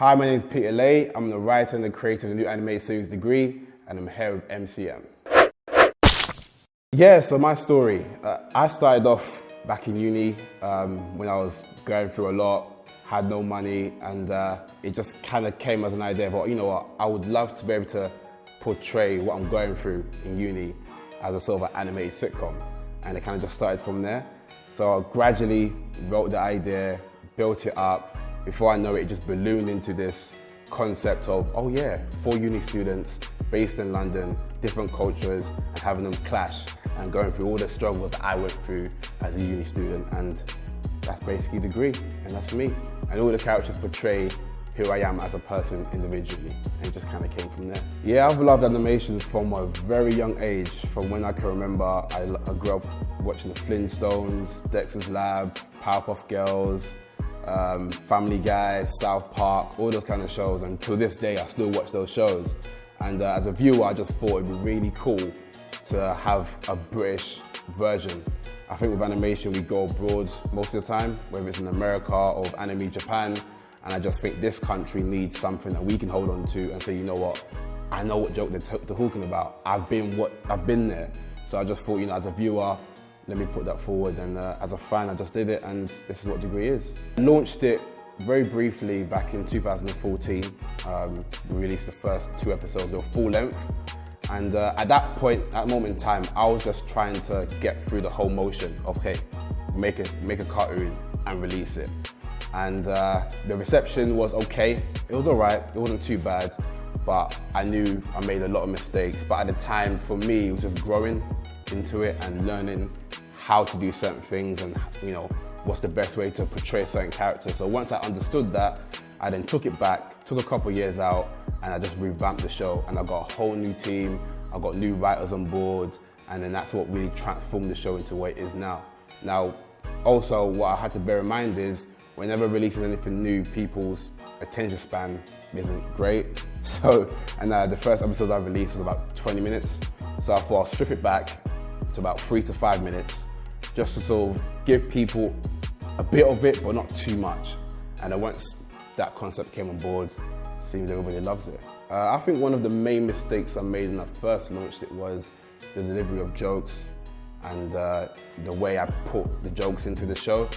Hi, my name is Peter Lay. I'm the writer and the creator of the new animated series Degree, and I'm here with MCM. Yeah, so my story. I started off back in uni when I was going through a lot, had no money, and it just kind of came as an idea of, you know what, I would love to be able to portray what I'm going through in uni as a sort of an animated sitcom. And it kind of just started from there. So I gradually wrote the idea, built it up. Before I know it, it just ballooned into this concept of, oh yeah, 4 uni students based in London, different cultures, and having them clash and going through all the struggles that I went through as a uni student. And that's basically Degree, and that's me. And all the characters portray who I am as a person individually, and it just kind of came from there. Yeah, I've loved animation from a very young age. From when I can remember, I grew up watching the Flintstones, Dexter's Lab, Powerpuff Girls, Family Guy, South Park, all those kind of shows, and to this day I still watch those shows. And as a viewer, I just thought it'd be really cool to have a British version. I think with animation we go abroad most of the time, whether it's in America or anime Japan, and I just think this country needs something that we can hold on to and say, you know what, I know what joke they're talking about. I've been there. So I just thought, you know, as a viewer, let me put that forward, and as a fan I just did it, and this is what Degree is. I launched it very briefly back in 2014. We released the first 2 episodes, they were full length, and at that moment in time, I was just trying to get through the whole motion of, okay, make a cartoon and release it. And the reception was okay, it was alright, it wasn't too bad, but I knew I made a lot of mistakes. But at the time, for me, it was just growing into it and learning how to do certain things, and you know, what's the best way to portray certain characters. So once I understood that, I then took it back, took a couple of years out, and I just revamped the show, and I got a whole new team, I got new writers on board, and then that's what really transformed the show into what it is now. Now, also what I had to bear in mind is, whenever releasing anything new, people's attention span isn't great. So, and the first episode I released was about 20 minutes. So I thought I'll strip it back to about 3 to 5 minutes, just to sort of give people a bit of it, but not too much. And then once that concept came on board, seems everybody loves it. I think one of the main mistakes I made when I first launched it was the delivery of jokes and the way I put the jokes into the show.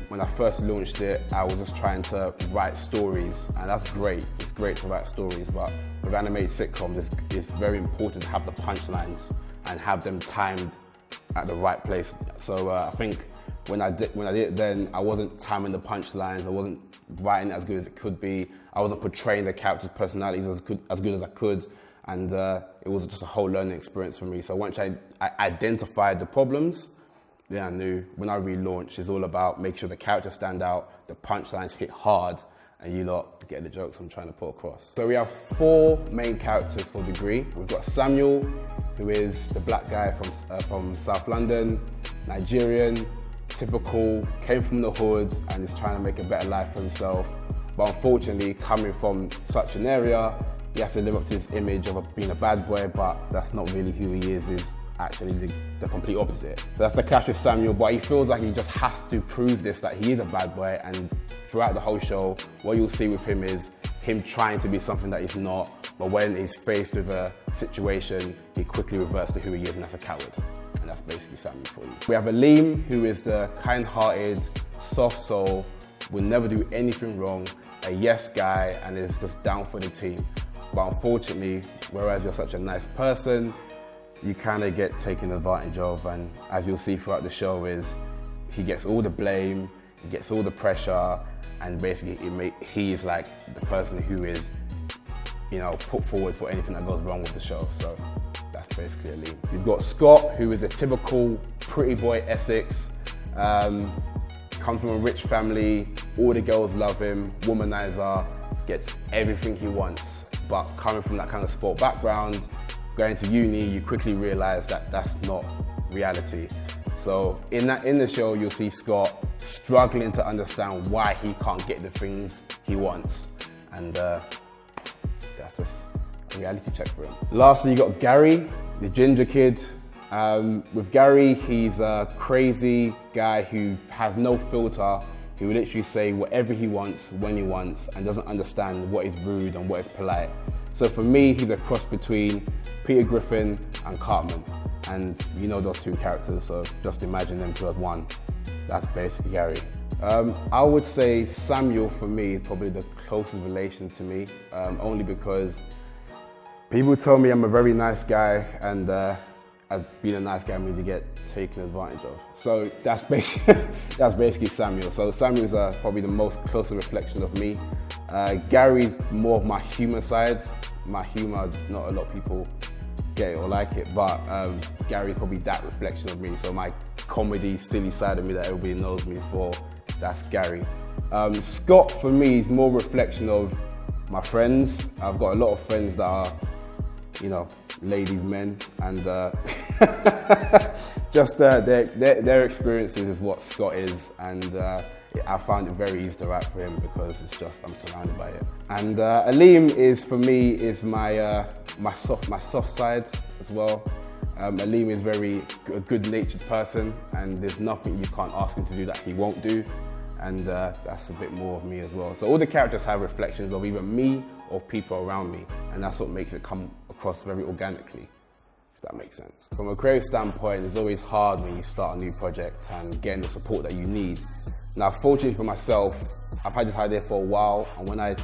When I first launched it, I was just trying to write stories, and that's great. It's great to write stories, but with animated sitcoms, it's very important to have the punchlines and have them timed at the right place. So I think when I did it then, I wasn't timing the punchlines, I wasn't writing it as good as it could be, I wasn't portraying the characters' personalities as good as I could, and it was just a whole learning experience for me. So once I identified the problems, then I knew when I relaunched, it's all about making sure the characters stand out, the punchlines hit hard, and you lot get the jokes I'm trying to put across. So we have 4 main characters for Degree. We've got Samuel, who is the black guy from South London, Nigerian, typical, came from the hood and is trying to make a better life for himself. But unfortunately, coming from such an area, he has to live up to his image of being a bad boy, but that's not really who he is actually the complete opposite. So that's the clash with Samuel, but he feels like he just has to prove this, that he is a bad boy, and throughout the whole show, what you'll see with him is him trying to be something that he's not, but when he's faced with a situation, he quickly reverts to who he is, and that's a coward. And that's basically Samuel for you. We have Aleem, who is the kind-hearted, soft soul, will never do anything wrong, a yes guy, and is just down for the team. But unfortunately, whereas you're such a nice person, you kind of get taken advantage of, and as you'll see throughout the show is he gets all the blame, he gets all the pressure, and basically he is like the person who is, you know, put forward for anything that goes wrong with the show. So that's basically Aleem. You've got Scott, who is a typical pretty boy Essex, comes from a rich family, all the girls love him, womanizer, gets everything he wants. But coming from that kind of sport background, going to uni, you quickly realize that that's not reality. So in the show, you'll see Scott struggling to understand why he can't get the things he wants. And that's just a reality check for him. Lastly, you got Gary, the ginger kid. With Gary, he's a crazy guy who has no filter He will literally say whatever he wants, when he wants, and doesn't understand what is rude and what is polite. So for me, he's a cross between Peter Griffin and Cartman. And you know those two characters, so just imagine them two as one. That's basically Gary. I would say Samuel, for me, is probably the closest relation to me, only because people tell me I'm a very nice guy, and as being a nice guy means you get taken advantage of. So that's basically Samuel. So Samuel's probably the most closest reflection of me. Gary's more of my humour side. My humour, not a lot of people get it or like it, but Gary's probably that reflection of me. So my comedy, silly side of me that everybody knows me for, that's Gary. Scott, for me, is more reflection of my friends. I've got a lot of friends that are, you know, ladies, men, and just their experiences is what Scott is, and I found it very easy to write for him because it's just, I'm surrounded by it. And Aleem is, for me, is my soft side as well. Aleem is a good-natured person, and there's nothing you can't ask him to do that he won't do, and that's a bit more of me as well. So all the characters have reflections of either me or people around me, and that's what makes it come across very organically, if that makes sense. From a creative standpoint, it's always hard when you start a new project and getting the support that you need. Now, fortunately for myself, I've had this idea for a while, and when I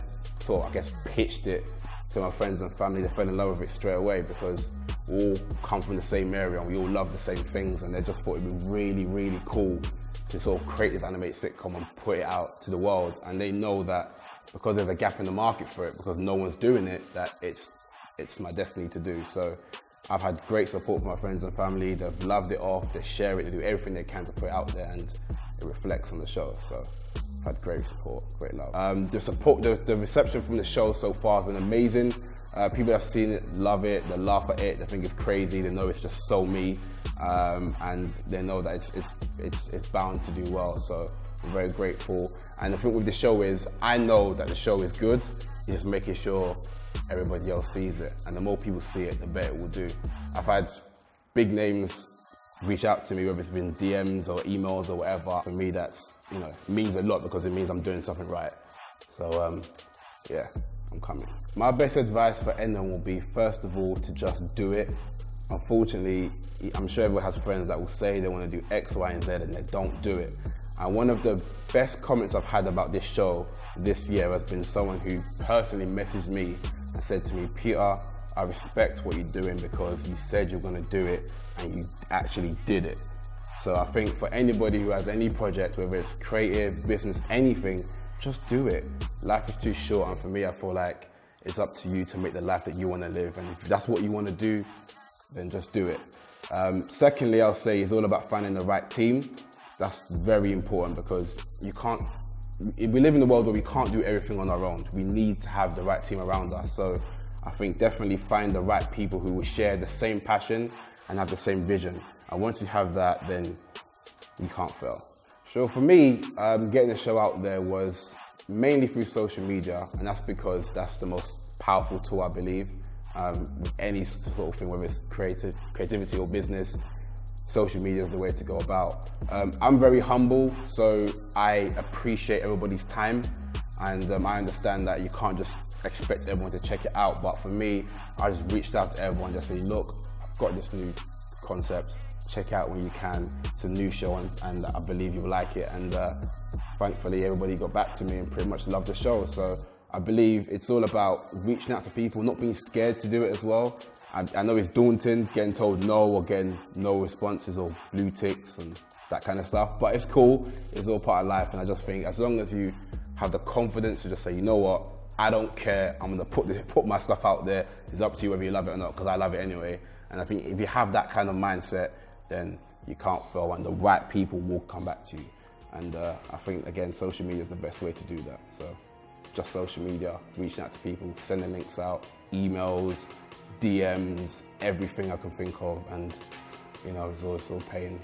pitched it to my friends and family, they fell in love with it straight away because we all come from the same area and we all love the same things, and they just thought it'd be really, really cool to sort of create this animated sitcom and put it out to the world. And they know that because there's a gap in the market for it, because no one's doing it, that it's my destiny to do. So I've had great support from my friends and family. They've loved it off, they share it, they do everything they can to put it out there, and it reflects on the show. So I've had great support, great love. The reception from the show so far has been amazing. People that have seen it love it, they laugh at it, they think it's crazy, they know it's just so me, and they know that it's bound to do well. So I'm very grateful. And the thing with the show is, I know that the show is good, you're just making sure everybody else sees it. And the more people see it, the better it will do. I've had big names reach out to me, whether it's been DMs or emails or whatever. For me, that's, means a lot because it means I'm doing something right. So yeah, I'm coming. My best advice for anyone will be, first of all, to just do it. Unfortunately, I'm sure everyone has friends that will say they want to do X, Y, and Z and they don't do it. And one of the best comments I've had about this show this year has been someone who personally messaged me and said to me, Peter, I respect what you're doing because you said you're going to do it and you actually did it. So I think for anybody who has any project, whether it's creative, business, anything, just do it. Life is too short, and for me, I feel like it's up to you to make the life that you want to live. And if that's what you want to do, then just do it. Secondly, I'll say it's all about finding the right team. That's very important because we live in a world where we can't do everything on our own. We need to have the right team around us. So I think definitely find the right people who will share the same passion and have the same vision. And once you have that, then you can't fail. So for me, getting the show out there was mainly through social media, and that's because that's the most powerful tool, I believe, with any sort of thing, whether it's creativity or business. Social media is the way to go about. I'm very humble, so I appreciate everybody's time, and I understand that you can't just expect everyone to check it out. But for me, I just reached out to everyone, just say, look, I've got this new concept, check it out when you can. It's a new show, and I believe you'll like it. And thankfully, everybody got back to me and pretty much loved the show. So I believe it's all about reaching out to people, not being scared to do it as well. I know it's daunting getting told no or getting no responses or blue ticks and that kind of stuff, but it's cool. It's all part of life, and I just think as long as you have the confidence to just say, you know what, I don't care, I'm gonna put my stuff out there. It's up to you whether you love it or not, because I love it anyway. And I think if you have that kind of mindset, then you can't fail, and the right people will come back to you. And I think, again, social media is the best way to do that. So just social media, reaching out to people, sending links out, emails, DMs, everything I can think of, and it's all paying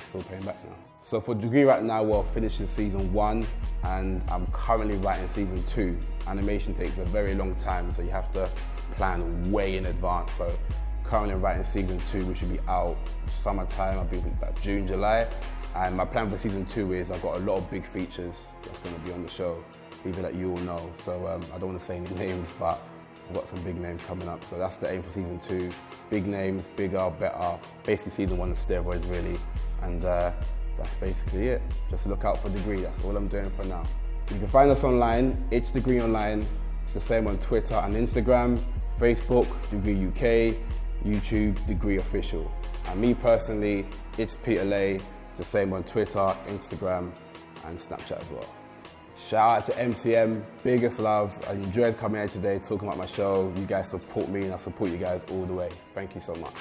back now. So for Degree right now, we're finishing season 1, and I'm currently writing season 2. Animation takes a very long time, so you have to plan way in advance. So currently writing season 2, which should be out summertime, I believe about June, July. And my plan for season 2 is I've got a lot of big features that's going to be on the show, people that you all know. So I don't want to say any names, but I've got some big names coming up. So that's the aim for season 2. Big names, bigger, better. Basically season 1 of steroids really. And that's basically it. Just look out for Degree, that's all I'm doing for now. You can find us online, It's Degree Online. It's the same on Twitter and Instagram, Facebook, Degree UK, YouTube, Degree Official. And me personally, it's Peter Lay, the same on Twitter, Instagram, and Snapchat as well. Shout out to MCM, biggest love. I enjoyed coming here today, talking about my show. You guys support me and I support you guys all the way. Thank you so much.